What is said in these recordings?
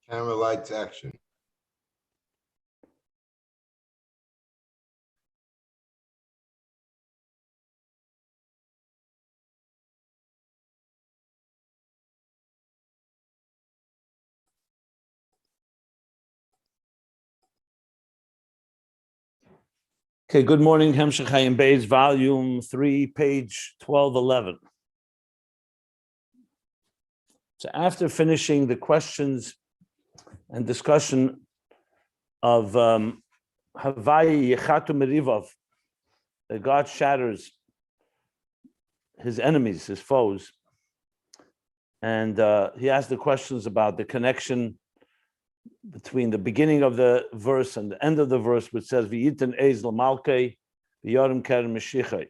Camera lights action. Okay, good morning, Hemshech Ayin Beis, volume 3, page 1211. So after finishing the questions and discussion of Havai Yechatu Merivov, that God shatters his enemies, his foes, and he asked the questions about the connection between the beginning of the verse and the end of the verse, which says "V'yiten eiz l'malkei v'yorim keren meshichai,"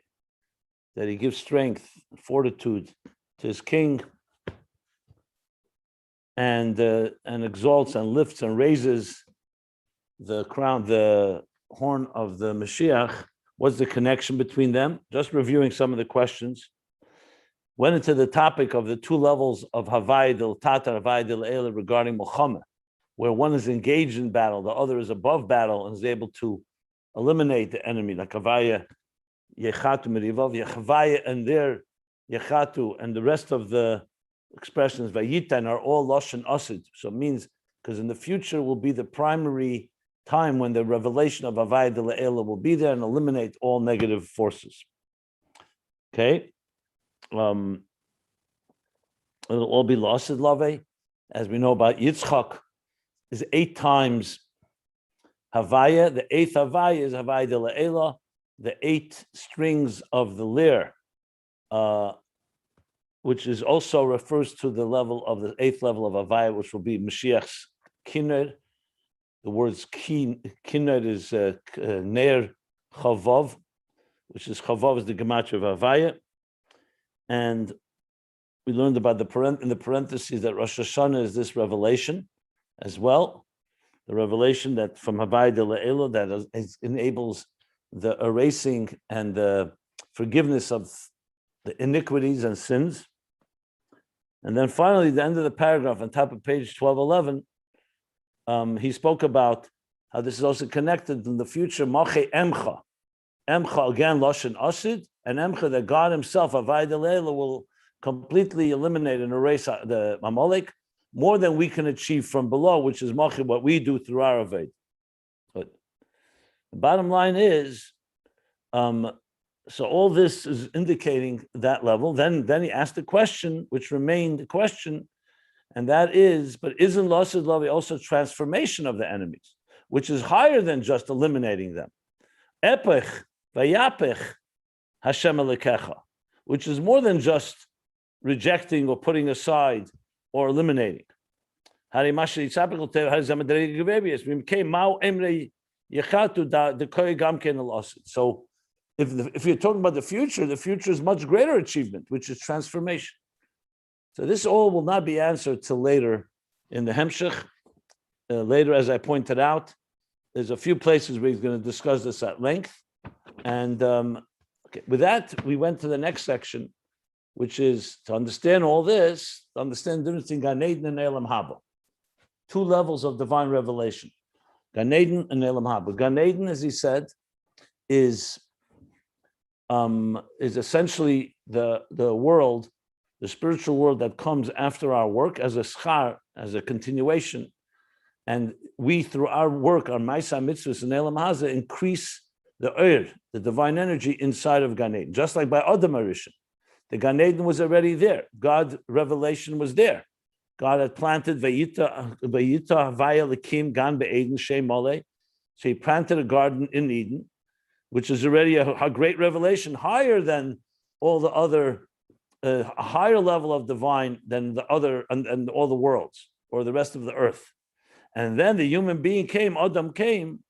that he gives strength, fortitude to his king, and exalts and lifts and raises the crown, the horn of the Mashiach. What's the connection between them? Just reviewing some of the questions. Went into the topic of the two levels of Havai del Tata, Havai del Eila regarding Muhammad, where one is engaged in battle, the other is above battle and is able to eliminate the enemy, like Havaya Yechatu Merivav, Yechavaya and their Yechatu, and the rest of the expressions Vayitan are all Lashon Asid. So it means, because in the future will be the primary time when the revelation of Havaya de Le'ela will be there and eliminate all negative forces. Okay? It'll all be Lasid Lave. As we know about Yitzchak, is 8 times Havaya. The 8th Havaya is Havaya de Le'ela, the 8 strings of the lyre, which is also refers to the level of the 8th level of Havaya, which will be Mashiach's Kinnur. The words Kinnur is Ner Chavav, which is Chavav is the gematria of Havaya. And we learned about in the parentheses that Rosh Hashanah is this revelation as well, the revelation that from Havaya de Le'ela that enables the erasing and the forgiveness of the iniquities and sins. And then finally, the end of the paragraph on top of page 1211, he spoke about how this is also connected in the future. Mache Emcha. Emcha, again, Lashon Asid, and Emcha, that God himself, Havaya de Le'ela, will completely eliminate and erase the Amalek, more than we can achieve from below, which is Mache, what we do through our Aved. But the bottom line is, so all this is indicating that level. Then he asked a question, which remained a question, and that is, but isn't Lasid Lavi also transformation of the enemies, which is higher than just eliminating them? Epech vayapech Hashem Elekecha, which is more than just rejecting or putting aside or eliminating. So if you're talking about the future is much greater achievement, which is transformation. So this all will not be answered till later in the Hemshech. Later, as I pointed out, there's a few places where he's going to discuss this at length. And with that, we went to the next section, which is to understand all this, to understand the difference between Gan Eden and Elam Haba. 2 levels of divine revelation, Gan Eden and Elam Haba. Gan Eden, as he said, is essentially the world, the spiritual world that comes after our work as a schar, as a continuation. And we, through our work on Maisa Mitzvos and Elam Haza, increase the the divine energy inside of Gan Eden, just like by Adam Arishan. The Gan Eden was already there. God revelation was there. God had planted Vayita Havaya Lekim Gan Be'eden Shem Mole. So he planted a garden in Eden, which is already a great revelation, higher than all the other, a higher level of divine than the other and all the worlds or the rest of the earth. And then the human being came, Adam came,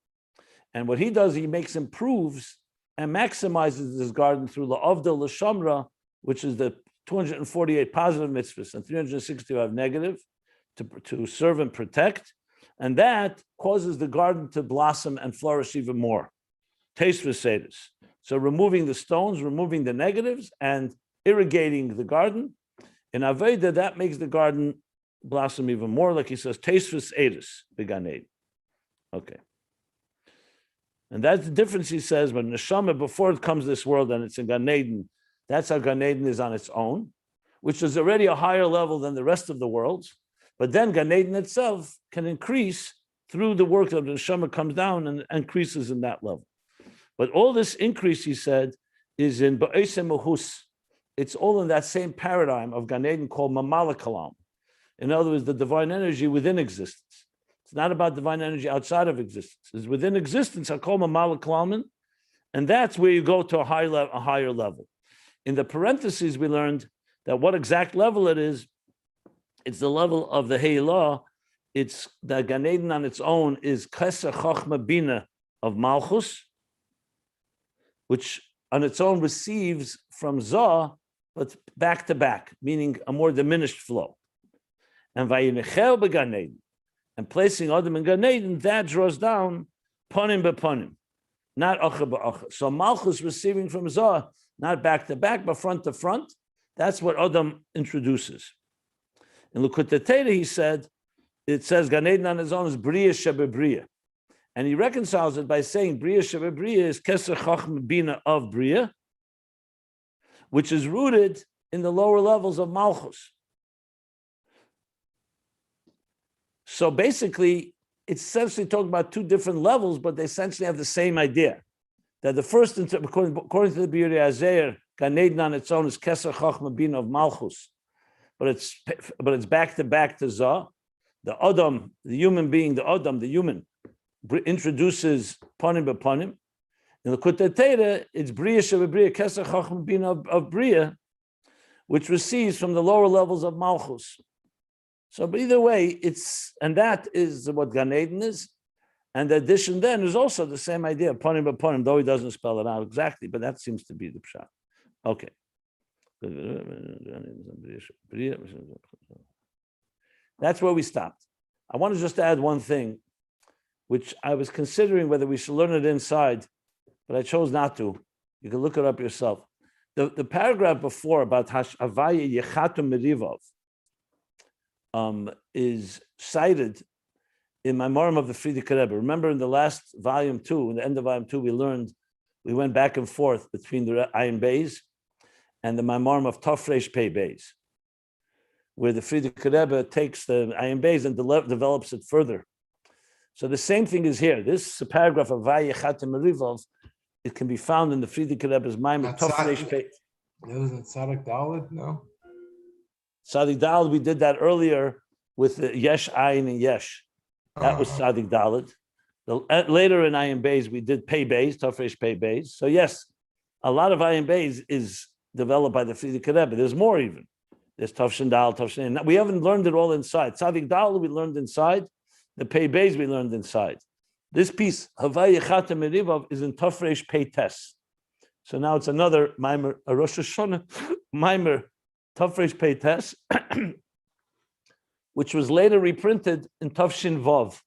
and what he does, he improves and maximizes this garden through La'avdil L'Shamra, which is the 248 positive mitzvahs and 365 negative, to serve and protect. And that causes the garden to blossom and flourish even more. Taste Vesedus. So removing the stones, removing the negatives, and irrigating the garden. In Aveda, that makes the garden blossom even more, like he says, Tesvis Eris, Began Eden. Okay. And that's the difference, he says, when Neshama, before it comes this world and it's in Gan Eden, that's how Gan Eden is on its own, which is already a higher level than the rest of the worlds. But then Gan Eden itself can increase through the work of the Neshama comes down and increases in that level. But all this increase, he said, is in Ba'esem Mahus. It's all in that same paradigm of Gan Eden called Mamala Kalam. In other words, the divine energy within existence. It's not about divine energy outside of existence. It's within existence, I call Mamala Kalaman, and that's where you go to a higher level. In the parentheses, we learned that what exact level it is, it's the level of the Heilah. It's the Gan Eden on its own is Keser Chochma Bina of Malchus, which on its own receives from Zah, but back to back, meaning a more diminished flow. And Vayinechel beGan Eden, and placing Adam in Gan Eden, that draws down Ponim bePonim, not Acha beAcha. So Malchus receiving from Zah, not back to back, but front to front. That's what Adam introduces. In Likutei Torah, he said, it says Gan Eden on its own is Bria Shebebriya. And he reconciles it by saying Bria Shebebriya is Keser Chachma Bina of Bria, which is rooted in the lower levels of Malchus. So basically, it's essentially talking about two different levels, but they essentially have the same idea. That the first, according to the Biur Yazer, Gan Eden on its own is Keser Chachma Bina of Malchus, but it's back to back to Zah. The Adam, the human being, the Adam, the human, introduces Ponim bePonim. In the Likutei Torah, it's Bria Shebebriya, Keser Chachma Bina of Bria, which receives from the lower levels of Malchus. So, but either way, and that is what Gan Eden is. And the addition then is also the same idea, Ponim bePonim, though he doesn't spell it out exactly, but that seems to be the pshat. Okay. That's where we stopped. I want to just add one thing, which I was considering whether we should learn it inside, but I chose not to. You can look it up yourself. The paragraph before about Havaya Yechatum Merivov is cited in my Maimorim of the Frierdiker Rebbe. Remember in the last volume 2, in the end of volume 2, we went back and forth between the Ayin Beis and the Maimorim of Tafresh Pei Beis, where the Frierdiker Rebbe takes the Ayin Beis and develops it further. So the same thing is here. This paragraph of Vayechatem Merivov, it can be found in the Frierdiker Rebbe's Maimon Tafresh Pei. Isn't Tzadik Dalet? No. Tzadik Dalet, we did that earlier with the Yesh Ayin and Yesh. That was Tzadik Dalet. Later in Ayin Beis, we did Pei Beis, Tafresh Pei Beis. So yes, a lot of Ayin Beis is developed by the Frierdiker Rebbe. There's more even. There's Tafshin Dalet, Tafshin. We haven't learned it all inside. Tzadik Dalet we learned inside. The Pei Beis we learned inside. This piece, Havaya Yechatem Merivov, is in Tafresh Pei Tes. So now it's another Maimer, a Rosh Hashanah Maimer, Tafresh Pei Tes, which was later reprinted in Tafshin Vav.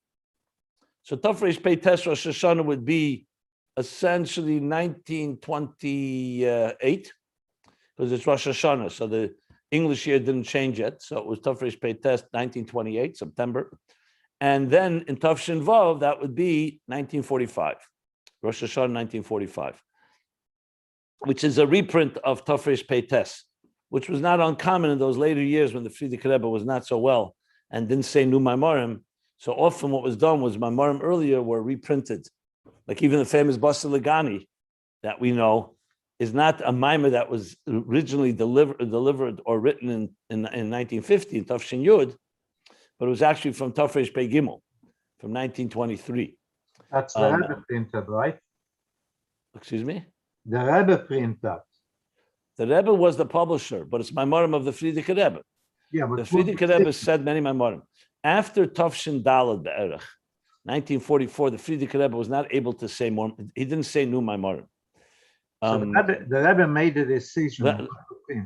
So Tafresh Pei Tes Rosh Hashanah would be essentially 1928, because it's Rosh Hashanah, so the English year didn't change yet. So it was Tafresh Pei Tes 1928, September. And then in Tafshin Vav, that would be 1945, Rosh Hashanah 1945, which is a reprint of Tafresh Pei Tes, which was not uncommon in those later years when the Frierdiker Rebbe was not so well and didn't say new Maimorim. So often what was done was Maimorim earlier were reprinted. Like even the famous Basa Legani that we know is not a Maimer that was originally delivered or written in 1950 in Tafshin Yud, but it was actually from Tafresh Pei Gimel from 1923. That's the Rebbe printed, right? Excuse me? The Rebbe printed. The Rebbe was the publisher, but it's Maimorim of the Frierdiker Rebbe. Yeah, but the Frierdiker Rebbe said many Maimorim. After Tafshin Daled Be'erech, 1944, the Frierdiker Rebbe was not able to say more. He didn't say new Maimorim. So the Rebbe made the decision.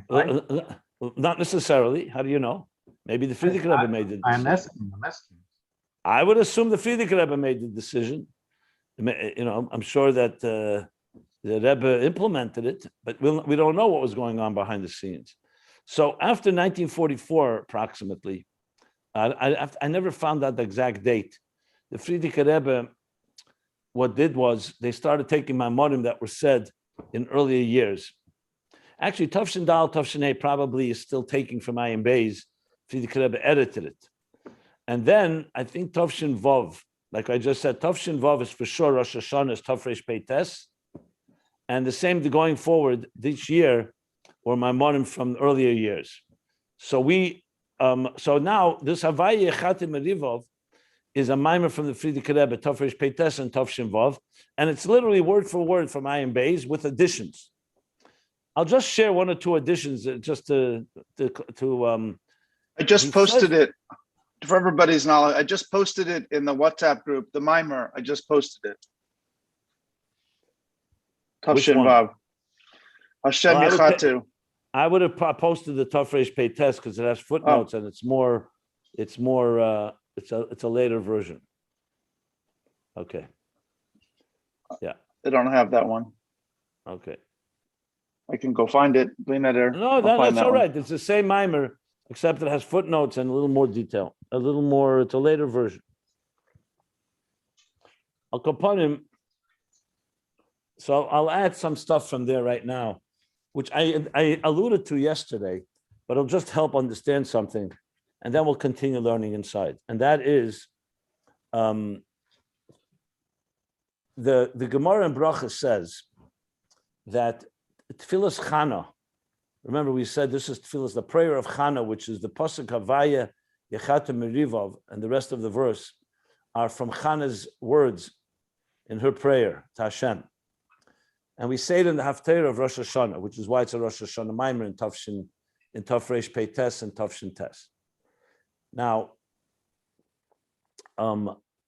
Not necessarily. How do you know? Maybe the Frierdiker Rebbe made the decision. I'm asking. I would assume the Frierdiker Rebbe made the decision. You know, I'm sure that the Rebbe implemented it, but we don't know what was going on behind the scenes. So after 1944, approximately, I never found out the exact date. The Frierdiker Rebbe, what did was they started taking maimorim that were said in earlier years. Actually, Tafshin Dal, Tafshin A probably is still taking from Ayin Beis. Frierdiker Rebbe edited it. And then I think Tafshin Vav, like I just said, Tafshin Vav is for sure Rosh Hashanah is Tafresh Peites. And the same going forward this year were maimorim from earlier years. So so now this Havaya Yechatim Merivov is a mimer from the Frierdiker Rebbe, Tafresh Peites and Tafshin Vav, and it's literally word for word from Ayin Beis with additions. I'll just share one or two additions just to I just posted it for everybody's knowledge. I just posted it in the WhatsApp group, the mimer. I just posted it. Tafshin Vav. Hashem Yechatu. I would have posted the Tafresh Peites because it has footnotes and it's a later version. Okay. Yeah. I don't have that one. Okay. I can go find it. No, that's all right. It's the same mimer, except it has footnotes and a little more detail. It's a later version. I'll upon him. So I'll add some stuff from there right now, which I alluded to yesterday, but it'll just help understand something. And then we'll continue learning inside. And that is the Gemara in Bracha says that Tfilas Chana, remember we said this is Tfilas, the prayer of Chana, which is the Pasuk Havaya Yechatim Merivov, and the rest of the verse are from Chana's words in her prayer to Hashem. And we say it in the Haftarah of Rosh Hashanah, which is why it's a Rosh Hashanah Maimer in Tafresh Peites and Tafshin Tes. Now,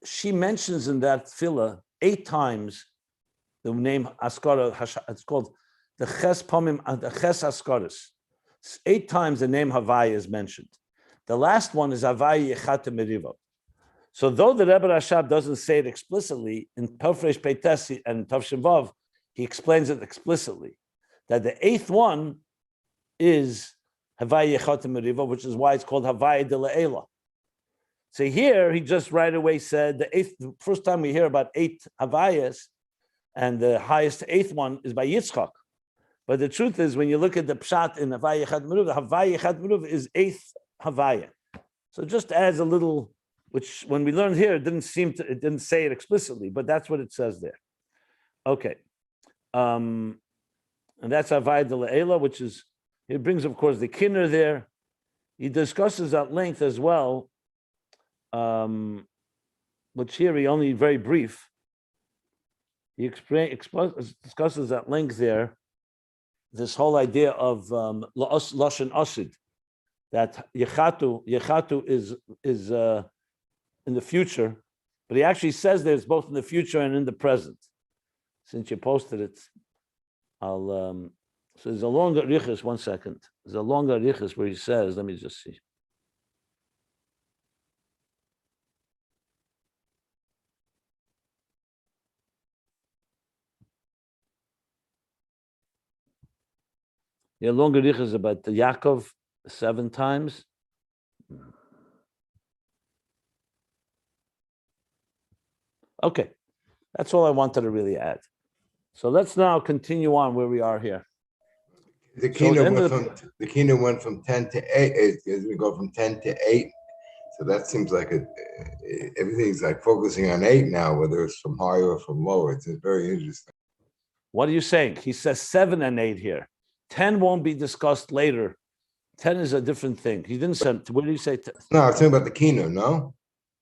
she mentions in that tefillah 8 times the name Askara. It's called the Ches Pomim, the Ches Askaris. 8 times the name Havaya is mentioned. The last one is Havaya Yechatim Merivov. So though the Rebbe Rashab doesn't say it explicitly, in Tafresh Peites and Tafshin Vav, he explains it explicitly, that the 8th one is Havaya Yechatim Merivov, which is why it's called Havaya de La'ela. So here, he just right away said the first time we hear about 8 Havayas, and the highest 8th one is by Yitzchak. But the truth is, when you look at the Pshat in Havaya Yechatim Merivov, the Havaya Yechatim Merivov is 8th Havaya. So just adds a little, which when we learned here, it didn't say it explicitly, but that's what it says there. Okay. And that's Havaya de La'ela, which is, it brings, of course, the kinner there. He discusses at length as well, which here he only very brief. He discusses at length there this whole idea of Lashon Asid, that Yechatu is in the future, but he actually says that it's both in the future and in the present. Since you posted it, I'll so there's a longer riches, 1 second. There's a longer riches where he says, let me just see. The longer riches about the Yaakov 7 times. Okay, that's all I wanted to really add. So let's now continue on where we are here. The kingdom went from 10 to 8. We go from 10 to 8. So that seems like everything's like focusing on 8 now, whether it's from higher or from lower. It's very interesting. What are you saying? He says 7 and 8 here. 10 won't be discussed later. 10 is a different thing. He didn't say, what did he say? No, I was talking about the kingdom, no?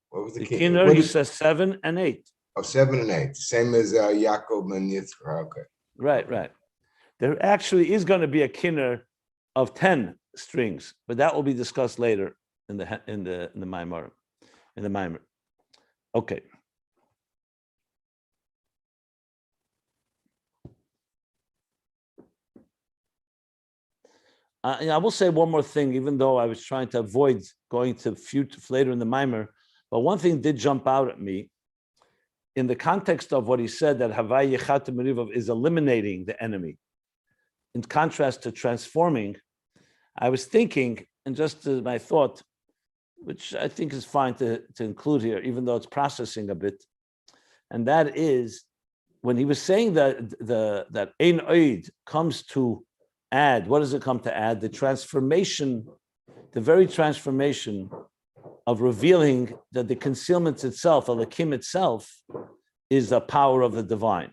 What was the kingdom? He says 7 and 8. Oh, 7 and 8. Same as Jacob and Yitzchak. Okay. Right. There actually is going to be a kinner of 10 strings, but that will be discussed later in the Maimar. Okay. I will say one more thing, even though I was trying to avoid going to later in the Maimer, but one thing did jump out at me in the context of what he said, that Havaya Yechatim Merivov is eliminating the enemy. In contrast to transforming, I was thinking, and just my thought, which I think is fine to include here, even though it's processing a bit. And that is when he was saying that that Ein Oid comes to add, what does it come to add? The transformation, the very transformation of revealing that the concealment itself, Elokim itself, is the power of the divine.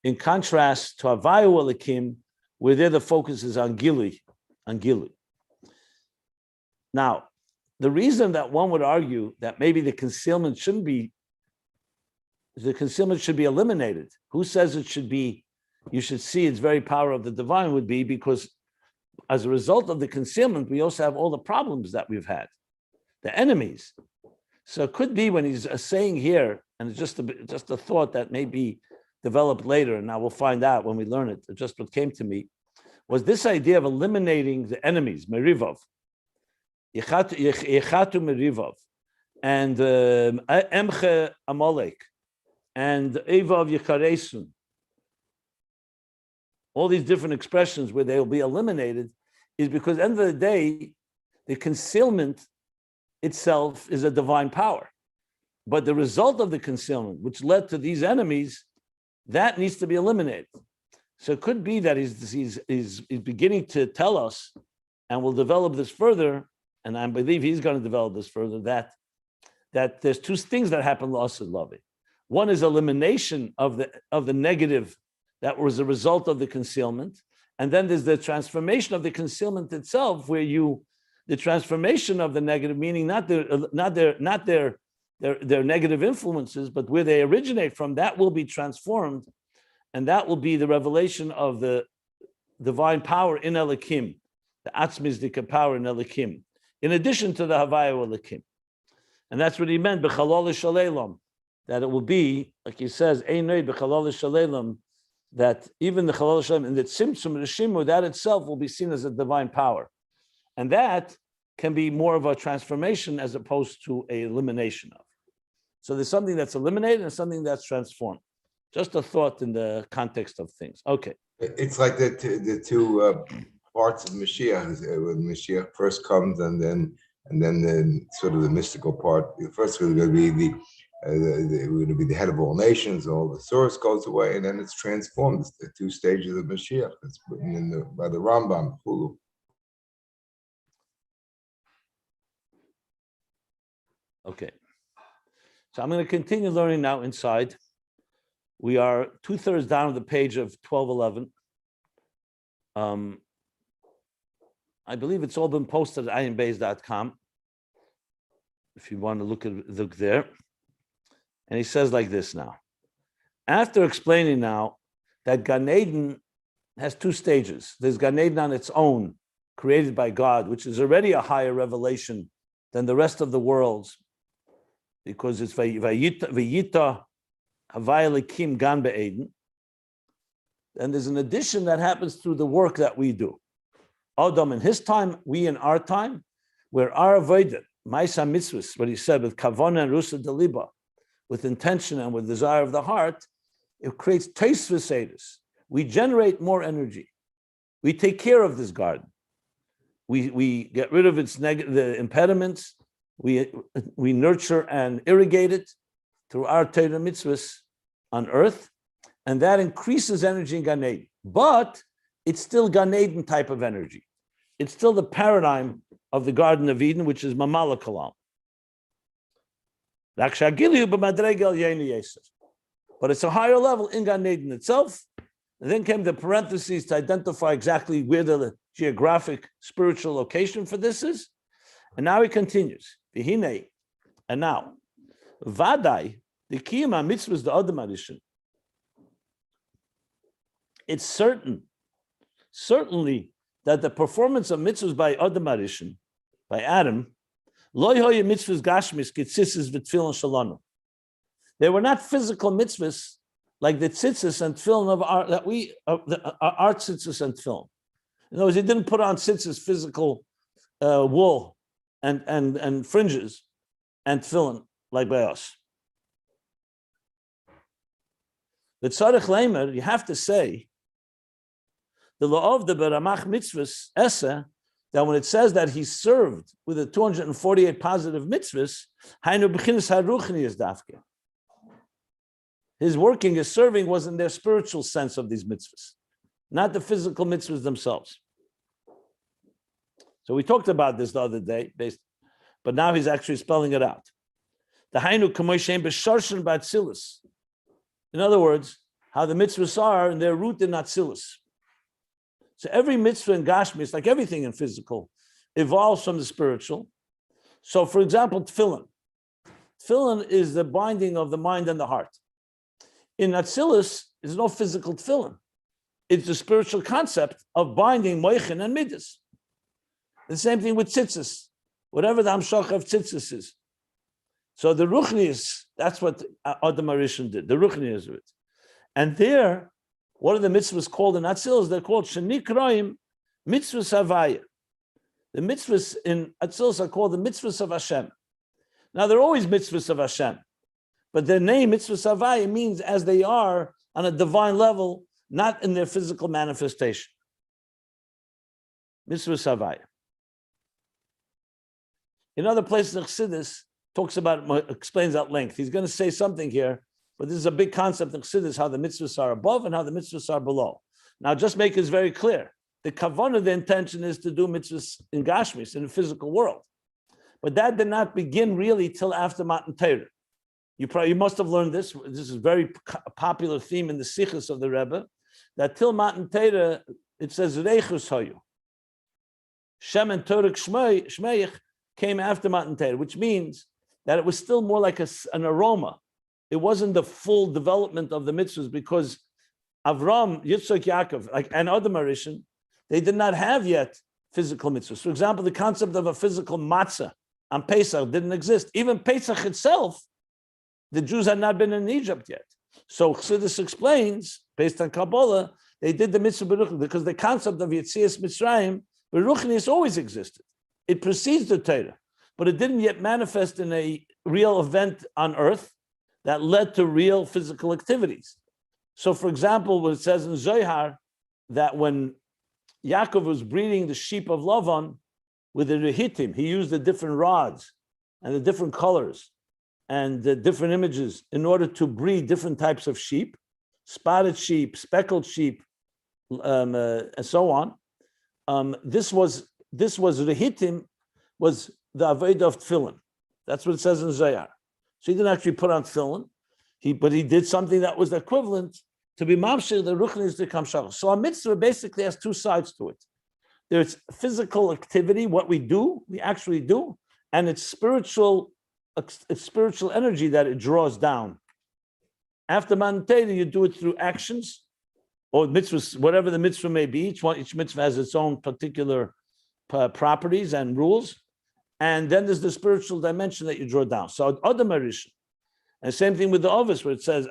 In contrast to Havayu Elokim, where there the focus is on Gili. Now, the reason that one would argue that maybe the concealment should be eliminated. Who says it should be? You should see its very power of the divine would be because as a result of the concealment, we also have all the problems that we've had, the enemies. So it could be when he's saying here, and it's just a thought that may be developed later, and now we'll find out when we learn it. Just what came to me was this idea of eliminating the enemies, merivov, yechatu merivov, and emche amalek, and evav yekaresun. All these different expressions where they will be eliminated is because at the end of the day, the concealment itself is a divine power. But the result of the concealment, which led to these enemies, that needs to be eliminated. So it could be that he's beginning to tell us, and we'll develop this further, and I believe he's going to develop this further, that there's two things that happen loss of love. One is elimination of the negative that was a result of the concealment, and then there's the transformation of the concealment itself, where the transformation of the negative, meaning not their negative influences, but where they originate from, that will be transformed, and that will be the revelation of the divine power in Elokim, the Atzmizdika power in Elokim, in addition to the Havaya Elokim. And that's what he meant, B'chalol Shalelam, that it will be, like he says, Einoi B'chalol Shalelam, that even the Chalol Shalem and the Tzimtzum Rishimu, that itself will be seen as a divine power. And that can be more of a transformation as opposed to a elimination of. So there's something that's eliminated and something that's transformed. Just a thought in the context of things. Okay. It's like the two parts of Mashiach. When Mashiach first comes, and then the sort of the mystical part. The first is going to be the head of all nations. All the source goes away, and then it's transformed. It's the two stages of Mashiach. That's written by the Rambam. Hulu. Okay. So I'm going to continue learning now inside. We are 2/3 down of the page of 1211. I believe it's all been posted at ayinbeis.com. If you want to look there. And he says like this now. After explaining now that Gan Eden has two stages. There's Gan Eden on its own, created by God, which is already a higher revelation than the rest of the worlds, because it's Vayita Havaya Lekim Gan Be'eden. And there's an addition that happens through the work that we do. Adam in his time, we in our time, where our avodah, Ma'isa Mitzvos, what he said with Kavana and Rusa Deliba, with intention and with desire of the heart, it creates taste for Sedus. We generate more energy. We take care of this garden. We get rid of the impediments. We nurture and irrigate it through our Torah mitzvahs on earth, and that increases energy in Gan Eden. But it's still Gan Eden type of energy. It's still the paradigm of the Garden of Eden, which is Mamala Kalam. But it's a higher level in Gan Eden itself. And then came the parentheses to identify exactly where the geographic spiritual location for this is. And now he continues. And now, Vadai, the Kiyama Mitzvahs, the Adam Arishan. It's certainly that the performance of mitzvahs by Adam Arishan, by Adam, Lo hoye mitzvahs gashmis kitzitzis v'tfilin shalanu. They were not physical mitzvahs like the tzitzis and tefillin of our tzitzis and tefillin. In other words, he didn't put on tzitzis physical wool and fringes and tefillin like by us. The tzarich leimer, you have to say, the law of the beramach mitzvahs esa that when it says that he served with the 248 positive mitzvahs, his working, his serving was in their spiritual sense of these mitzvahs, not the physical mitzvahs themselves. So we talked about this the other day, but now he's actually spelling it out. The Hainu Kamoishem Besharshan Batzilus. In other words, how the mitzvahs are in their root in Atzilus. So every mitzvah in Gashmi, like everything in physical, evolves from the spiritual. So for example, tefillin. Tefillin is the binding of the mind and the heart. In Atzilus, there's no physical tefillin. It's the spiritual concept of binding moichin and midas. The same thing with tzitzis, whatever the hamshach of tzitzis is. So the ruchnius, that's what Adam Arishan did, the ruchnius of it. And there, what are the mitzvahs called in Atzilus? They're called shenikraim mitzvahs havaya. The mitzvahs in Atzilus are called the mitzvahs of Hashem. Now, they're always mitzvahs of Hashem, but their name, mitzvahs havaya, means as they are on a divine level, not in their physical manifestation. Mitzvahs havaya. In other places, Chassidus talks about, explains at length. He's going to say something here, but this is a big concept in Chassidus, how the mitzvahs are above and how the mitzvahs are below. Now, just make it very clear. The kavanah, the intention is to do mitzvahs in Gashmis, in the physical world. But that did not begin really till after Matan Torah. You must have learned this. This is a very popular theme in the Sichos of the Rebbe, that till Matan Torah, it says, Reichus Hoyu. Shem and Torah Shmeich came after Matan Torah, which means that it was still more like an aroma. It wasn't the full development of the mitzvahs, because Avram, Yitzchak, Yaakov, and Adam Arishan, they did not have yet physical mitzvahs. For example, the concept of a physical matzah on Pesach didn't exist. Even Pesach itself, the Jews had not been in Egypt yet. So Chassidus explains, based on Kabbalah, they did the mitzvah beruchni because the concept of Yetzias Mitzrayim, beruchni, always existed. It precedes the Torah, but it didn't yet manifest in a real event on earth that led to real physical activities. So, for example, when it says in Zohar that when Yaakov was breeding the sheep of Lavan with the rehitim, he used the different rods and the different colors and the different images in order to breed different types of sheep, spotted sheep, speckled sheep, and so on. This was rehitim, was the avodah of tefillin. That's what it says in Zohar. So he didn't actually put on tefillin, but he did something that was equivalent to be mamshir the ruchnis to kamshach. So a mitzvah basically has two sides to it. There's physical activity, what we do, we actually do, and it's spiritual energy that it draws down. After Matan Torah, you do it through actions or mitzvahs, whatever the mitzvah may be. Each mitzvah has its own particular properties and rules. And then there's the spiritual dimension that you draw down. So Adam Arishan. And same thing with the Avos, where it says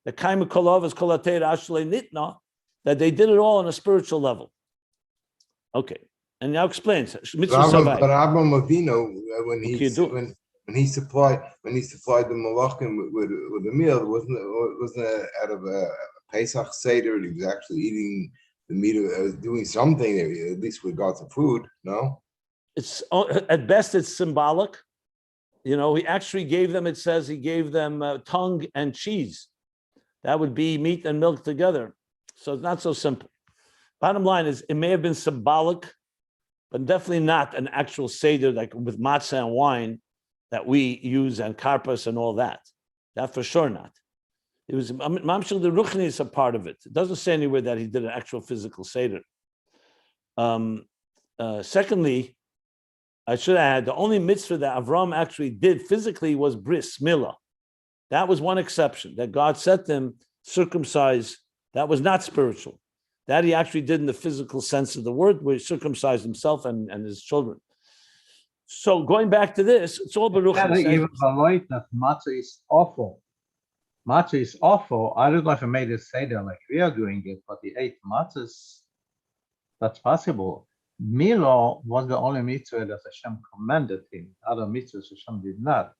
the Kaima Kol Avos Kol Atei Ashlei Nitna, that they did it all on a spiritual level. Okay, and now explains. But Abraham Avinu, when he supplied the malachim with a meal, wasn't it out of a Pesach Seder? He was actually eating the meat of doing something, at least with regards to food. No, it's at best it's symbolic. You know, he actually gave them. It says he gave them tongue and cheese. That would be meat and milk together. So it's not so simple. Bottom line is, it may have been symbolic, but definitely not an actual seder like with matzah and wine that we use and karpas and all that. That for sure not. It was mamshel the ruchni is a part of it. It doesn't say anywhere that he did an actual physical seder. Secondly, I should add, the only mitzvah that Avram actually did physically was bris milah. That was one exception that God set them circumcise. That was not spiritual. That he actually did in the physical sense of the word, where he circumcised himself and his children. So going back to this, it's all Baruch. Even that matzah is awful. Matzah is awful. I don't know if I made it Seder like we are doing it, but he ate matzahs. That's possible. Milo was the only mitzvah that Hashem commanded him. Other mitzvahs Hashem did not.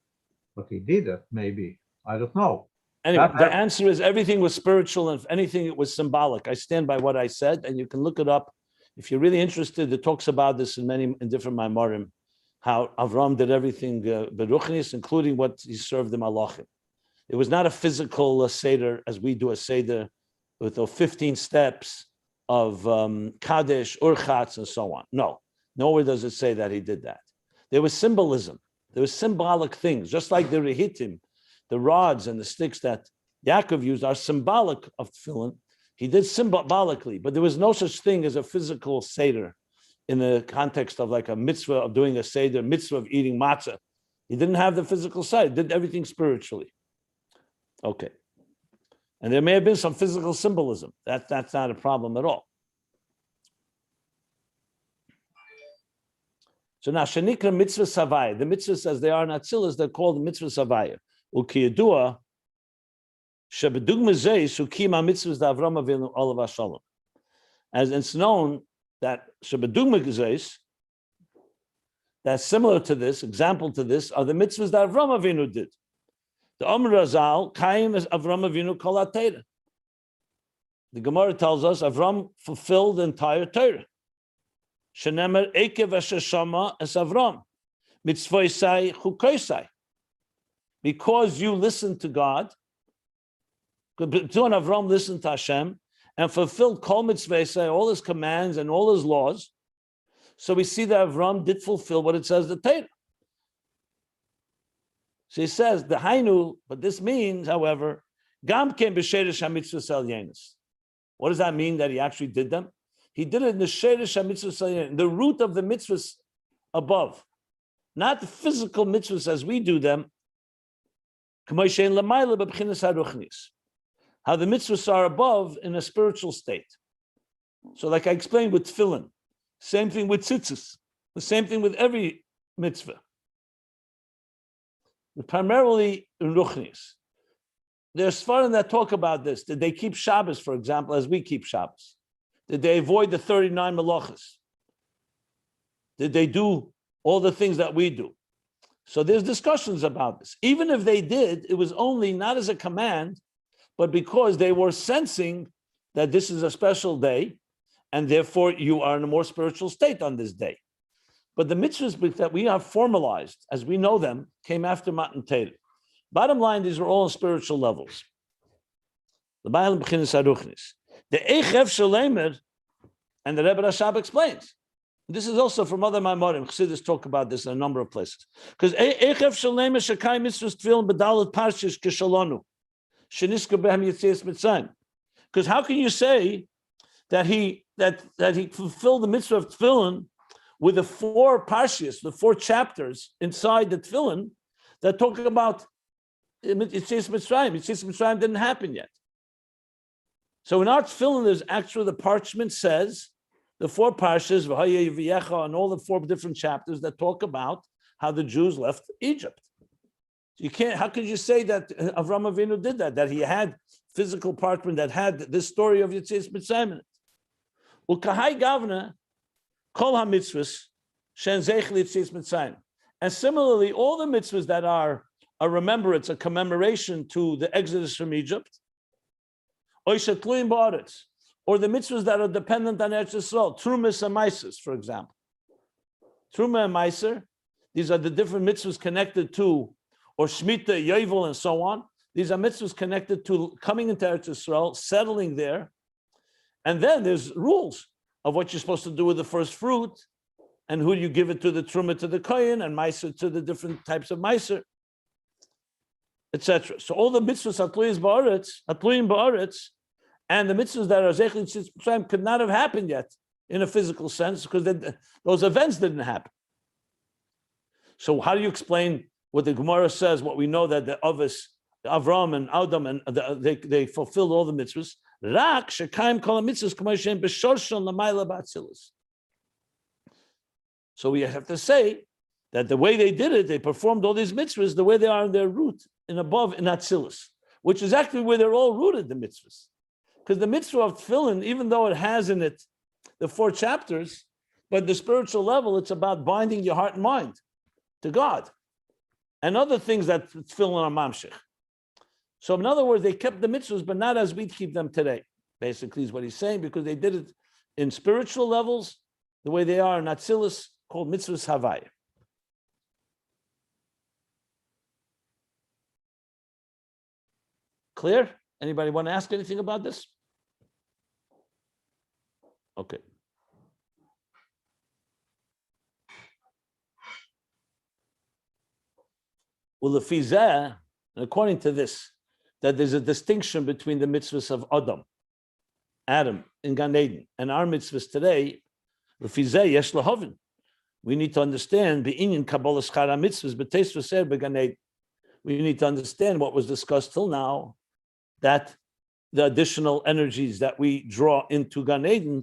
But he did it, maybe. I don't know. Anyway, the answer is everything was spiritual, and if anything, it was symbolic. I stand by what I said, and you can look it up If you're really interested, it talks about this in different Maimarim, how Avram did everything beruchnis, including what he served the Malachim. It was not a physical Seder as we do a Seder with the 15 steps of Kadesh, Urchatz, and so on. No, nowhere does it say that he did that. There was symbolism. There was symbolic things, just like the Rehitim, the rods and the sticks that Yaakov used are symbolic of tefillin. He did symbolically, but there was no such thing as a physical Seder in the context of like a mitzvah of doing a Seder, mitzvah of eating matzah. He didn't have the physical side, he did everything spiritually. Okay. And there may have been some physical symbolism. That's not a problem at all. So now, Shanikra mitzvah savaya. The mitzvah says they are in Atzilus, they're called mitzvah savaya. Ukiyadua, shebedugma zeis ukima mitzvahs da Avram Avinu olav hashalom. As it's known that shebedugma zeis, that's similar to this, example to this, are the mitzvahs that Avram Avinu did. The Omer Razal, Kaim is Avram Avinu kol ha-Torah. The Gemara tells us Avram fulfilled the entire Torah. Shenemer ekev asher shama es Avram, mitzvosai chukoisai. Because you listened to God, Avram listened to Hashem and fulfilled kol mitzvosai, all his commands and all his laws. So we see that Avram did fulfill what it says the Torah. So he says the Hainu, but this means, however, Gam ken b'sherish hamitzvos elyonos. What does that mean that he actually did them? He did it in the sherish hamitzvos elyonos, the root of the mitzvahs above, not the physical mitzvahs as we do them. How the mitzvahs are above in a spiritual state. So, like I explained with tefillin, same thing with tzitzis, the same thing with every mitzvah. Primarily in Ruchnis. There's Sfarim that talk about this. Did they keep Shabbos, for example, as we keep Shabbos? Did they avoid the 39 melachos? Did they do all the things that we do? So there's discussions about this. Even if they did, it was only not as a command, but because they were sensing that this is a special day, and therefore you are in a more spiritual state on this day. But the mitzvahs that we have formalized, as we know them, came after Matan Torah. Bottom line, these are all on spiritual levels. The Eichev Shalemer, and the Rebbe Rashab explains. This is also from other Maimarim. Chassidus talk about this in a number of places. Because Eichev Shalemer Shekai Mitzvahs Tefillin B'Dalet Parshish Kishalonu Sheniska Behem Yitzias Mitzrayim. Because how can you say that he fulfilled the mitzvah of Tefillin with the 4 parshas, the 4 chapters inside the Tefillin that talk about Yitzias Mitzrayim. Yitzias Mitzrayim didn't happen yet. So in our Tefillin, there's actually the parchment says the 4 parshas, V'haya Yivyecha, and all the 4 different chapters that talk about how the Jews left Egypt. You can't. How could you say that Avram Avinu did that? That he had physical parchment that had this story of Yitzias Mitzrayim in it. Ukahai Gavna. Kol ha-mitzvahs shen zeich l'yitzias Mitzrayim. And similarly, all the mitzvahs that are a remembrance, a commemoration to the exodus from Egypt, or the mitzvahs that are dependent on Eretz Yisrael, Trumas and Meiser, for example. Truma and Meiser, these are the different mitzvahs connected to, or Shemitah, Yovel, and so on. These are mitzvahs connected to coming into Eretz Yisrael, settling there, and then there's rules of what you're supposed to do with the first fruit, and who you give it to, the truma to the kohen, and meiser to the different types of meiser, etc. So all the mitzvahs atluyim ba'aretz, and the mitzvahs that are zeichel Yitzias Mitzrayim could not have happened yet in a physical sense because those events didn't happen. So how do you explain what the Gemara says? What we know that the Avos, Avram and Adam, and they fulfilled all the mitzvahs. Rak shekayim kol mitzvahs k'moshem b'shorshon l'mayla b'atzilus. So we have to say that the way they did it, they performed all these mitzvahs the way they are in their root, in above in Atzilus, which is actually where they're all rooted, the mitzvahs. Because the mitzvah of tefillin, even though it has in it the 4 chapters, but the spiritual level, it's about binding your heart and mind to God, and other things that tefillin are mamshich. So in other words, they kept the mitzvahs, but not as we keep them today. Basically, is what he's saying, because they did it in spiritual levels, the way they are in Atzilus, called Mitzvos Havaya. Clear? Anybody want to ask anything about this? Okay. Well, the Fizeh, according to this, that there's a distinction between the mitzvahs of Adam in Gan Eden, and our mitzvahs today, the Fizeh, Yesh Lahavin. We need to understand the Inyan Kabbalah Schara mitzvahs, but Teis Began Eden. We need to understand what was discussed till now, that the additional energies that we draw into Gan Eden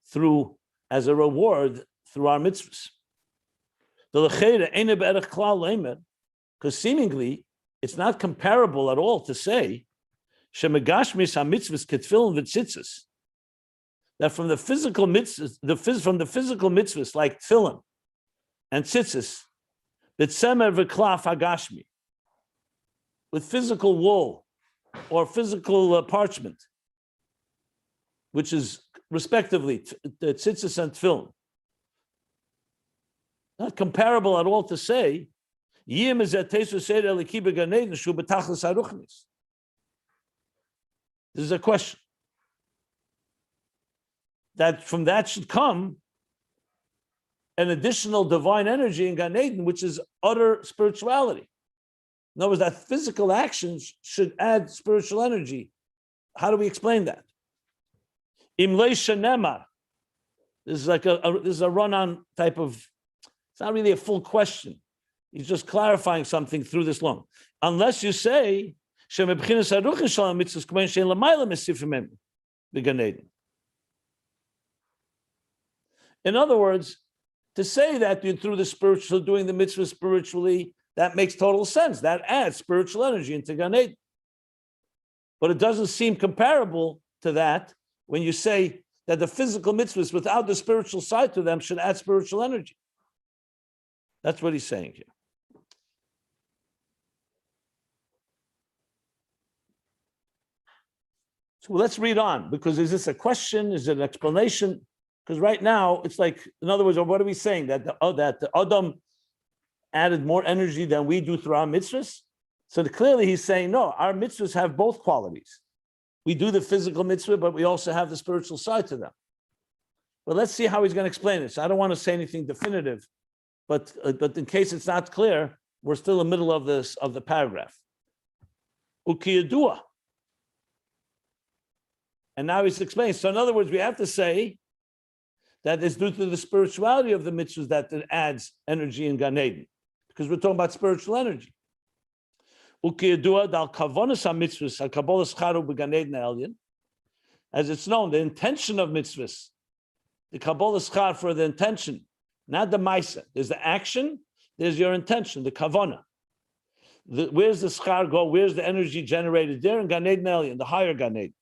through, as a reward, through our mitzvahs. Because seemingly, it's not comparable at all to say that from the physical mitzvahs, like tefillin and tzitzis, with physical wool or physical parchment, which is respectively the tzitzis and tefillin, not comparable at all to say this is a question. That from that should come an additional divine energy in Gan Eden, which is utter spirituality. In other words, that physical actions should add spiritual energy. How do we explain that? This is like this is a run-on type of, it's not really a full question. He's just clarifying something through this long. Unless you say, in other words, to say that through the spiritual, doing the mitzvah spiritually, that makes total sense. That adds spiritual energy into Gan Eden. But it doesn't seem comparable to that when you say that the physical mitzvahs without the spiritual side to them should add spiritual energy. That's what he's saying here. So let's read on, because is this a question? Is it an explanation? Because right now it's like, in other words, what are we saying? That the Adam added more energy than we do through our mitzvahs? So clearly he's saying, no, our mitzvahs have both qualities. We do the physical mitzvah, but we also have the spiritual side to them. But let's see how he's going to explain it. So I don't want to say anything definitive, but in case it's not clear, we're still in the middle of the paragraph. Ukiyadua. And now he's explaining. So in other words, we have to say that it's due to the spirituality of the mitzvahs that it adds energy in Gan Eden, because we're talking about spiritual energy. As it's known, the intention of mitzvahs, the Kabbalah schar for the intention, not the maisa. There's the action, there's your intention, the kavanah. Where's the schar go? Where's the energy generated there? In Gan Eden Elyon, the higher Gan Eden.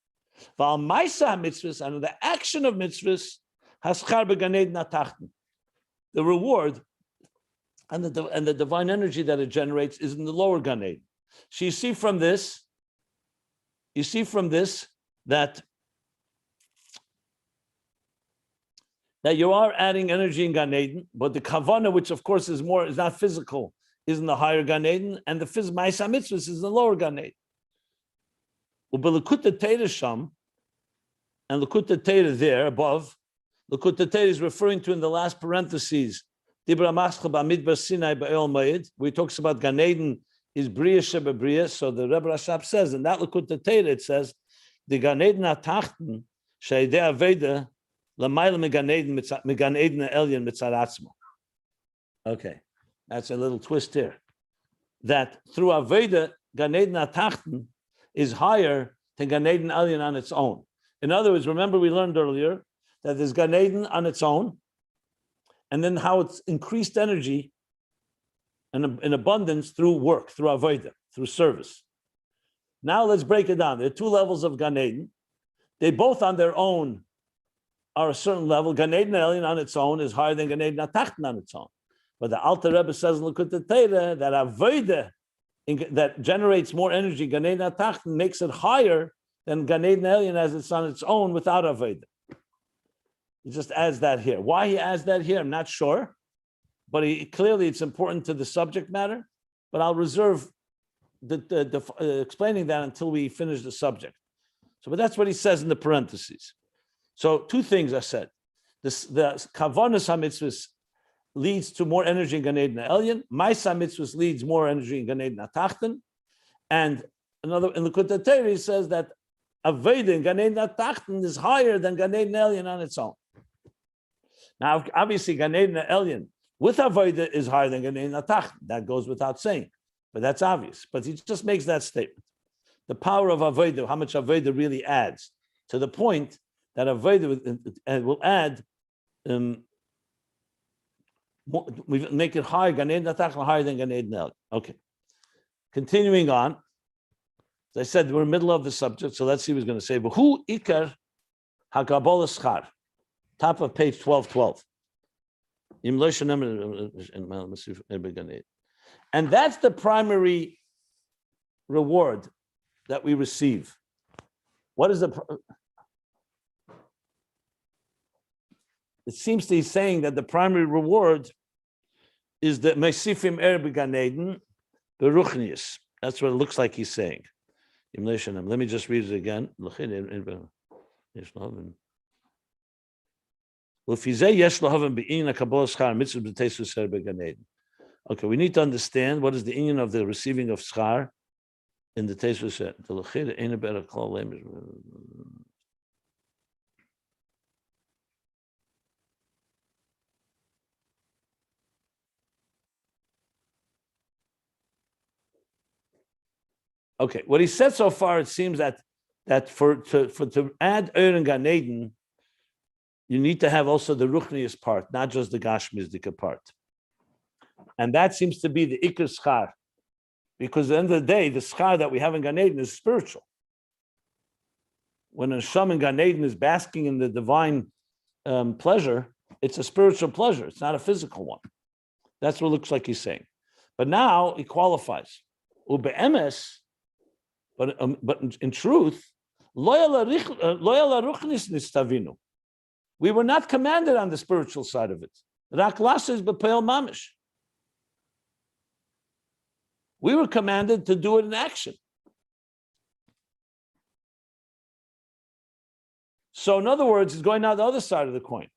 Val maisa mitzvahs, and the action of mitzvahs, haschar began Eden atachten. The reward and the divine energy that it generates is in the lower Gan Eden. So you see from this that you are adding energy in Gan Eden, but the kavanah, which of course is not physical, is in the higher Gan Eden, and the maisa mitzvahs is in the lower Gan Eden. Ubelekut Teira sham, and Lekut Teira there above. Lekut Teira is referring to in the last parentheses. Dibra Maschal Bamidbar Sinai Ba'el Mayid, where he talks about Gan Eden is Bria Sheba Bria. So the Rebbe Rashab says, in that Lekut Teira it says, the Gan Eden atachten sheidei aveda lamayla megan Eden elyon mitzaratzmo. Okay, that's a little twist here. That through aveda Gan Eden atachten is higher than Gan Eden Elyon on its own. In other words, remember we learned earlier that there's Gan Eden on its own, and then how it's increased energy and in abundance through work, through avodah, through service. Now let's break it down. There are two levels of Gan Eden. They both on their own are a certain level. Gan Eden Elyon on its own is higher than Gan Eden Atachten on its own. But the Alter Rebbe says in Lekut Teira that avodah that generates more energy, Gan Eden Atachten, makes it higher than Gan Eden Elyon as it's on its own without avodah. He just adds that here. Why he adds that here, I'm not sure, but clearly it's important to the subject matter. But I'll reserve explaining that until we finish the subject. So, but that's what he says in the parentheses. So, two things I said. The kavanas hamitzvos leads to more energy in Gan Eden Elyon. Ma'aseh mitzvos leads more energy in Gan Eden Atachten. And another in the Likutei Torah he says that avodah in Gan Eden Atachten is higher than Gan Eden Elyon on its own. Now, obviously, Gan Eden Elyon with avodah is higher than Gan Eden Atachten. That goes without saying, but that's obvious. But he just makes that statement. The power of avodah, how much avodah really adds, to the point that avodah will add. We make it higher, Gan Eden Atachten higher than Gan Eden Elyon. Okay. Continuing on, as I said, we're in the middle of the subject, so let's see what he's going to say. But who ikar hakabola schar? Top of page 1212. And that's the primary reward that we receive. What is it seems to be saying that the primary reward is the Mesifim Gan Eden, the Ruchnius. That's what it looks like he's saying. Let me just read it again. Okay, we need to understand what is the inyan of the receiving of schar in the Teisvus. Okay, what he said so far, it seems that to add in Gan Eden, you need to have also the Ruchnius part, not just the Gashmizdika part. And that seems to be the Ikar Schar. Because at the end of the day, the Schar that we have in Gan Eden is spiritual. When a Neshama in Gan Eden is basking in the divine pleasure, it's a spiritual pleasure. It's not a physical one. That's what it looks like he's saying. But now he qualifies. Ube'emes, but in truth, we were not commanded on the spiritual side of it. We were commanded to do it in action. So in other words, it's going out the other side of the coin.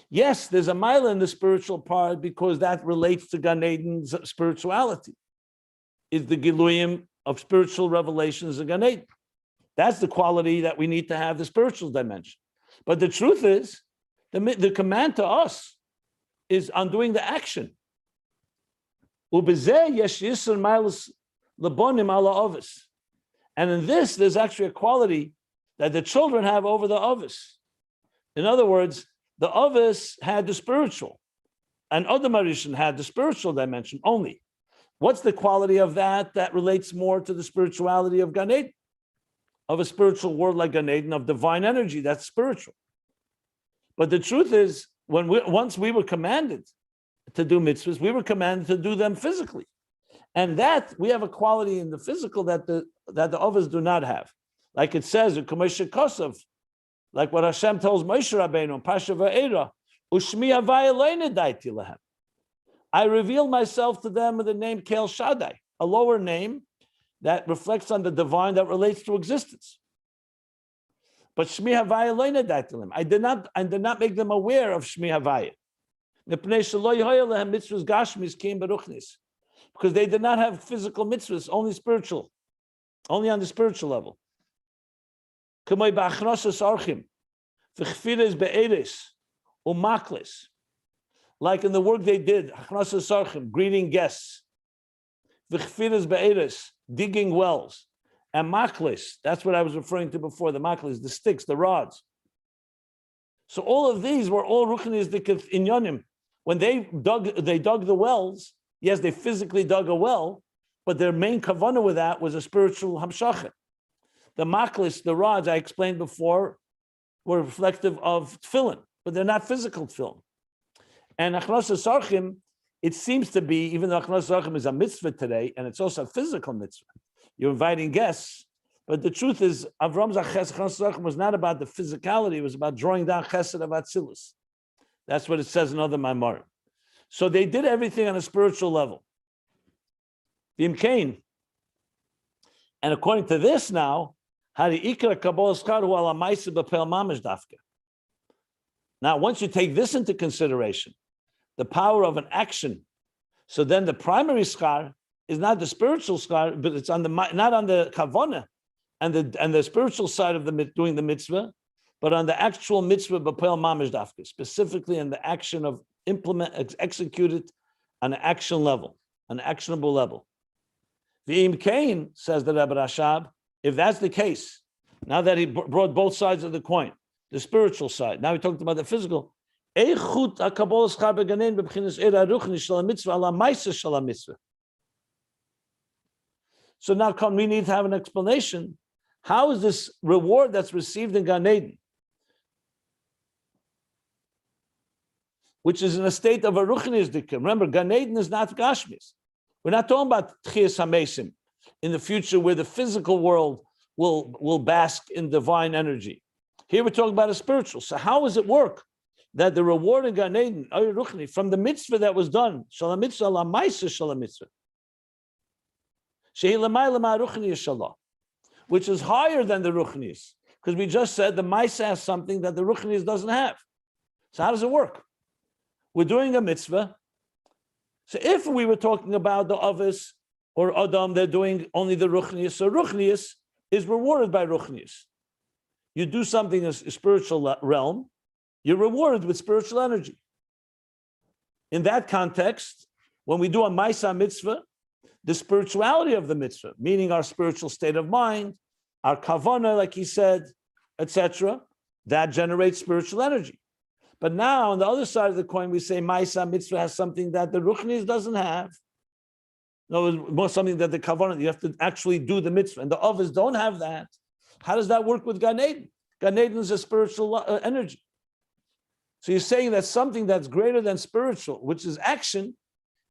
Yes, there's a mile in the spiritual part because that relates to Gan Eden's spirituality. Is the Giluyim of spiritual revelations in Gan Eden. That's the quality that we need to have, the spiritual dimension. But the truth is, the command to us is on doing the action. And in this, there's actually a quality that the children have over the Avos. In other words, the Avos had the spiritual, and Adam HaRishon had the spiritual dimension only. What's the quality of that relates more to the spirituality of Gan Eden, of a spiritual world like Gan Eden, of divine energy? That's spiritual. But the truth is, once we were commanded to do mitzvahs, we were commanded to do them physically, and that we have a quality in the physical that the Avos do not have. Like it says in Kamesha Kosov, like what Hashem tells Moshe Rabbeinu in Pasha Va'era, Ushmi Havai Eloheinu daiti lahem. I reveal myself to them with the name Kel Shaddai, a lower name that reflects on the divine that relates to existence. But Shmi Havaya Eloheinu daiti lahem. I did not make them aware of Shmi Havaya. Because they did not have physical mitzvahs, only spiritual, only on the spiritual level. Like in the work they did, greeting guests, digging wells, and maklis, that's what I was referring to before, the maklis, the sticks, the rods. So all of these were all ruchnis inyanim. When they dug the wells, yes, they physically dug a well, but their main kavanah with that was a spiritual hamshachet. The maklis, the rods I explained before, were reflective of tefillin, but they're not physical tefillin. And achnos sarchim, it seems to be, even though achnos sarchim is a mitzvah today, and it's also a physical mitzvah, you're inviting guests, But the truth is, Avram's chesed was not about the physicality, it was about drawing down chesed of Atzilus. That's what it says in other Maimarim. So they did everything on a spiritual level. V'im kain. And according to this now, now, once you take this into consideration, the power of an action, so then the primary schar is not the spiritual schar, but it's on the not on the kavanah and the spiritual side of the doing the mitzvah, but on the actual mitzvah b'pel mamish dafka, specifically in the action of execute it on an action level, an actionable level. V'im kain, says the Rebbe Rashab, if that's the case, now that he brought both sides of the coin, the spiritual side, now he talked about the physical. So now we need to have an explanation. How is this reward that's received in Gan Eden, which is in a state of a ruchnis dikkum? Remember, Gan Eden is not Gashmis. We're not talking about Tchias HaMesim in the future where the physical world will bask in divine energy. Here we're talking about a spiritual. So how does it work that the reward in Gan Eden, from the mitzvah that was done, Shalom Mitzvah la Maisa Shalom Mitzvah, which is higher than the ruchnis, because we just said the Maisa has something that the ruchnis doesn't have. So how does it work? We're doing a mitzvah. So if we were talking about the Avos or Adam, they're doing only the ruchnius. So ruchnius is rewarded by ruchnius. You do something in a spiritual realm, you're rewarded with spiritual energy. In that context, when we do a Maisa mitzvah, the spirituality of the mitzvah, meaning our spiritual state of mind, our kavanah, like he said, etc., that generates spiritual energy. But now on the other side of the coin, we say Maisa mitzvah has something that the ruchnis doesn't have. No, it's more something that the kavanah, you have to actually do the mitzvah, and the Avos don't have that. How does that work with Gan Eden? Gan Eden is a spiritual energy. So you're saying that something that's greater than spiritual, which is action,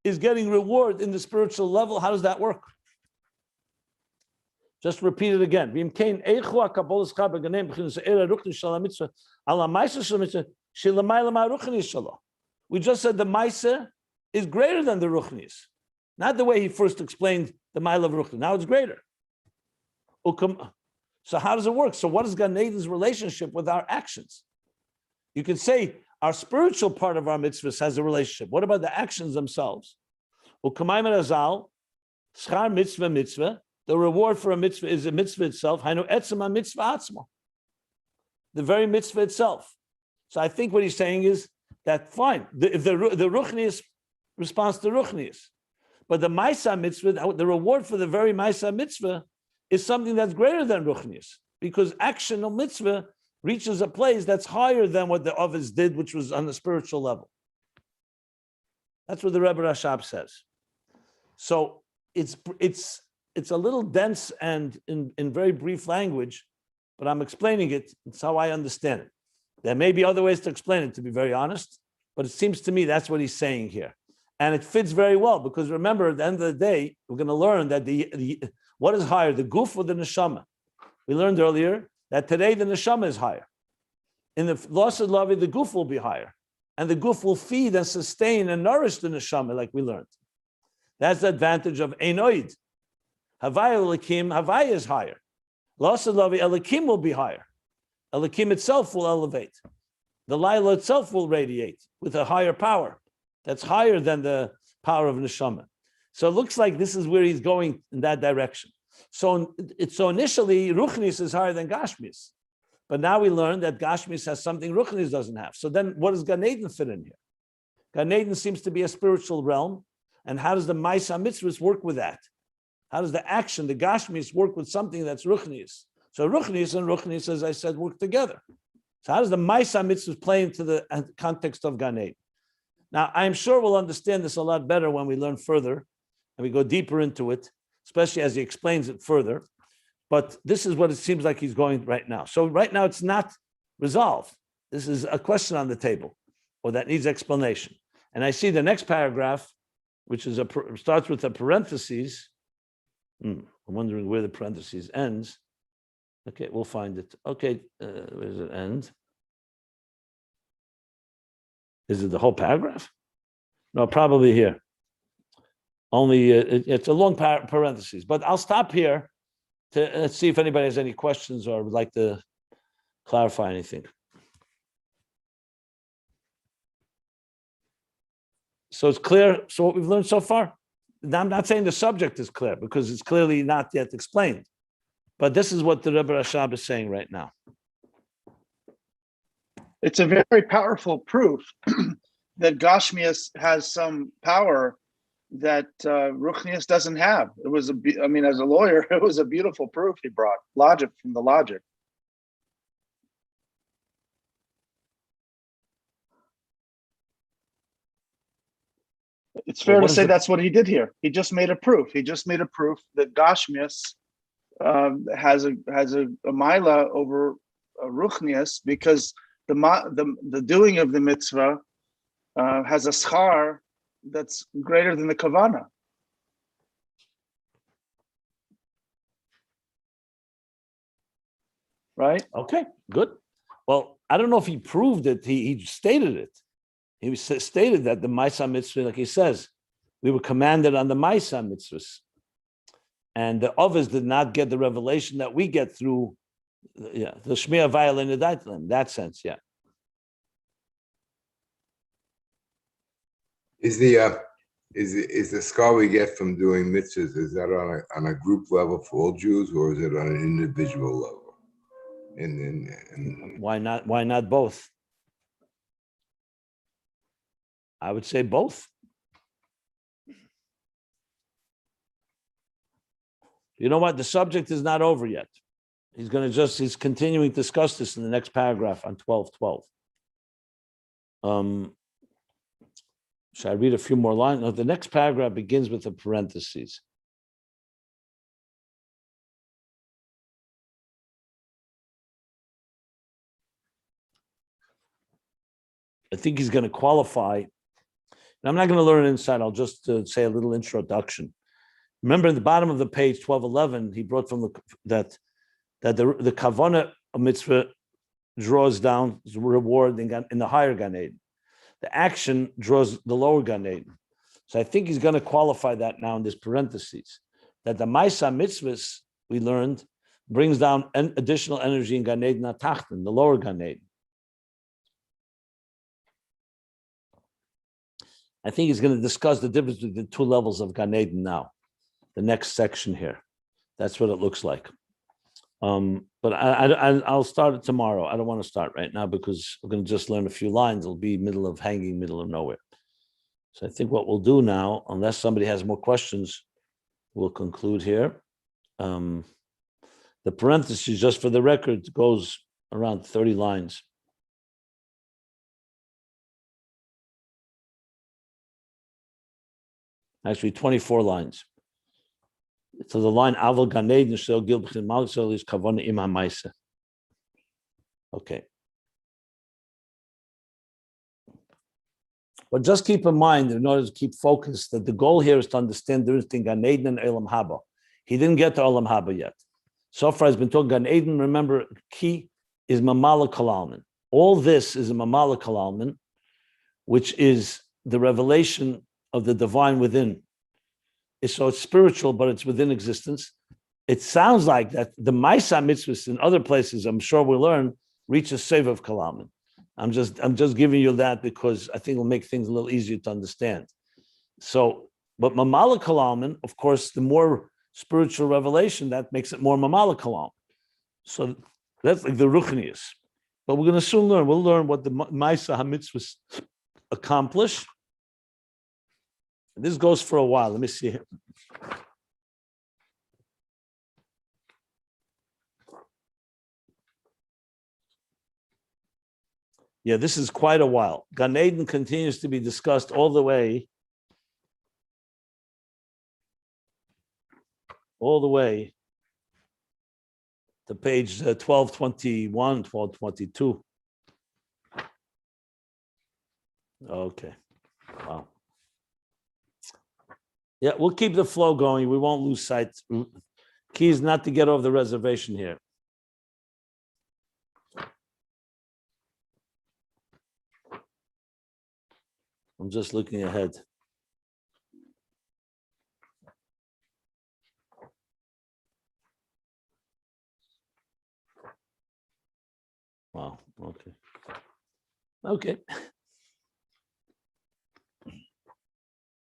is getting reward in the spiritual level. How does that work? Just repeat it again. We just said the Maisa is greater than the Ruchnis. Not the way he first explained the Mile of Ruchnis. Now it's greater. So how does it work? So what is Gan Eden's relationship with our actions? You can say our spiritual part of our mitzvahs has a relationship. What about the actions themselves? The reward for a mitzvah is a mitzvah itself. The very mitzvah itself. So I think what he's saying is that fine, if the Ruchnius responds to Ruchnius, but the Maisa mitzvah, the reward for the very Maisa mitzvah is something that's greater than Ruchnius, because action of mitzvah reaches a place that's higher than what the Avos did, which was on the spiritual level. That's what the Rebbe Rashab says. So it's a little dense and in very brief language, but I'm explaining it. It's how I understand it. There may be other ways to explain it, to be very honest, but it seems to me that's what he's saying here. And it fits very well, because remember, at the end of the day, we're going to learn that what is higher, the guf or the neshama? We learned earlier that today the neshama is higher. In the loss of Lavi, the guf will be higher. And the guf will feed and sustain and nourish the neshama, like we learned. That's the advantage of Einoid. Havaya Elikim, Havaya is higher. Loss of Lavi, Elikim will be higher. Elikim itself will elevate. The Laila itself will radiate with a higher power that's higher than the power of neshama. So it looks like this is where he's going in that direction. So initially, Ruchnis is higher than Gashmis. But now we learn that Gashmis has something Ruchnis doesn't have. So then what does Gan Eden fit in here? Gan Eden seems to be a spiritual realm. And how does the Maisa Mitzvahs work with that? How does the action, the Gashmis, work with something that's Ruchnis? So Ruchnis and Ruchnis, as I said, work together. So how does the Maisa Mitzvahs play into the context of Gan Eden? Now, I'm sure we'll understand this a lot better when we learn further and we go deeper into it, especially as he explains it further. But this is what it seems like he's going right now. So right now it's not resolved. This is a question on the table, or that needs explanation. And I see the next paragraph, which is starts with a parenthesis. I'm wondering where the parenthesis ends. Okay, we'll find it. Okay, where does it end? Is it the whole paragraph? No, probably here. Only it's a long parenthesis, but I'll stop here to see if anybody has any questions or would like to clarify anything. So it's clear. So what we've learned so far, now I'm not saying the subject is clear because it's clearly not yet explained, but this is what the Rebbe Rashab is saying right now. It's a very powerful proof that Gashmias has some power that Ruchnius doesn't have. It was I mean, as a lawyer, it was a beautiful proof he brought. Logic from the logic. It's fair to say that's what he did here. He just made a proof. He just made a proof that Gashmias has a mila over Ruchnius because the doing of the mitzvah has a schar that's greater than the kavana. Right? Okay, good. Well, I don't know if he proved it. He stated it. He stated that the Maisa mitzvah, like he says, we were commanded on the Maisa mitzvahs. And the others did not get the revelation that we get through the Shmiya Vayal in the that sense, yeah. Is the scar we get from doing mitzvahs, is that on a group level for all Jews, or is it on an individual level? And why not both? I would say both. You know what? The subject is not over yet. He's continuing to discuss this in the next paragraph on 12:12. Should I read a few more lines? No, the next paragraph begins with a parentheses. I think he's going to qualify. And I'm not going to learn inside. I'll just say a little introduction. Remember, at the bottom of the page, 12:11, he brought from that the kavana mitzvah draws down the reward in the higher Gan Eden. The action draws the lower Gan Eden. So I think he's going to qualify that now in this parentheses, that the Maisa mitzvahs, we learned, brings down additional energy in Gan Eden Atachten, the lower Gan Eden. I think he's going to discuss the difference between the two levels of Gan Eden now, the next section here. That's what it looks like. But I'll start it tomorrow. I don't want to start right now because we're going to just learn a few lines. It'll be middle of nowhere. So I think what we'll do now, unless somebody has more questions, we'll conclude here. The parentheses, just for the record, goes around 30 lines. Actually, 24 lines. So the line Aval Gan Eden Shel Gilbchin Malsel is Kavana Im HaMaisa. Okay. But just keep in mind, in order to keep focused, that the goal here is to understand the difference between Gan Eden and Olam Haba. He didn't get to Olam Haba yet. So far, he's been talking Gan Eden. Remember, key is Mamala Kalalman. All this is a Mamala Kalalman, which is the revelation of the divine within. So it's spiritual, but it's within existence. It sounds like that the Maisa mitzvahs in other places, I'm sure we'll learn, reach a save of Kalaman. I'm just giving you that because I think it'll make things a little easier to understand. So, but Mamala Kalaman, of course, the more spiritual revelation, that makes it more Mamala Kalam. So that's like the Ruchnius. But we're going to soon learn. We'll learn what the Maisa HaMitzvahs accomplish. This goes for a while. Let me see here. Yeah, this is quite a while. Gan Eden continues to be discussed all the way to page 1221, 1222. Okay. Wow. Yeah, we'll keep the flow going. We won't lose sight. Key is not to get off the reservation here. I'm just looking ahead. Wow. Okay. Okay.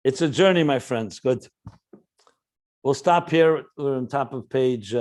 It's a journey, my friends. Good. We'll stop here. We're on top of page